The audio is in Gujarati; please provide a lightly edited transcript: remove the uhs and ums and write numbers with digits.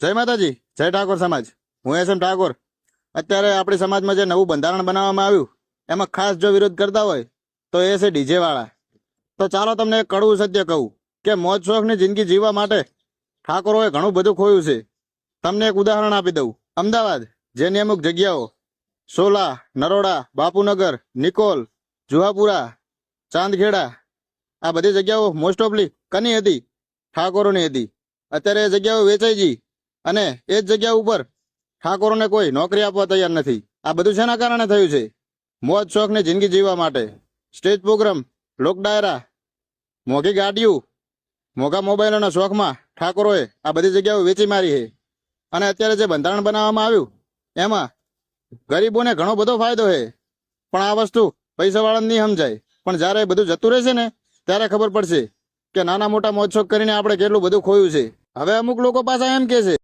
જય માતાજી, જય ઠાકોર સમાજ। હું એસ એમ ઠાકોર। અત્યારે આપણી સમાજમાં જે નવું બંધારણ બનાવવામાં આવ્યું એમાં ખાસ જો વિરોધ કરતા હોય તો એ છે ડીજે વાળા। તો ચાલો તમને એક કડવું સત્ય કહું કે મોજ શોખની જિંદગી જીવવા માટે ઠાકોરોએ ઘણું બધું ખોયું છે। તમને એક ઉદાહરણ આપી દઉં। અમદાવાદ જેની અમુક જગ્યાઓ સોલા, નરોડા, બાપુનગર, નિકોલ, જુહાપુરા, ચાંદખેડા, આ બધી જગ્યાઓ મોસ્ટ ઓફલી કની હતી? ઠાકોરોની હતી। અત્યારે એ જગ્યાઓ વેચાઈ ગઈ અને એ જ જગ્યા ઉપર ઠાકોરોને કોઈ નોકરી આપવા તૈયાર નથી। આ બધું શેના કારણે થયું છે? મોજ શોખની જિંદગી જીવવા માટે સ્ટેજ પ્રોગ્રામ, લોક ડાયરા, મોંઘી ગાડીઓ, મોંઘા મોબાઈલોના શોખમાં ઠાકોરોએ આ બધી જગ્યાઓ વેચી મારી છે। અને અત્યારે જે બંધારણ બનાવવામાં આવ્યું એમાં ગરીબોને ઘણો બધો ફાયદો છે, પણ આ વસ્તુ પૈસાવાળાને નહીં સમજાય। પણ જ્યારે બધું જતું રહેશે ને ત્યારે ખબર પડશે કે નાના મોટા મોજ શોખ કરીને આપણે કેટલું બધું ખોયું છે। હવે અમુક લોકો પાછા એમ કહે છે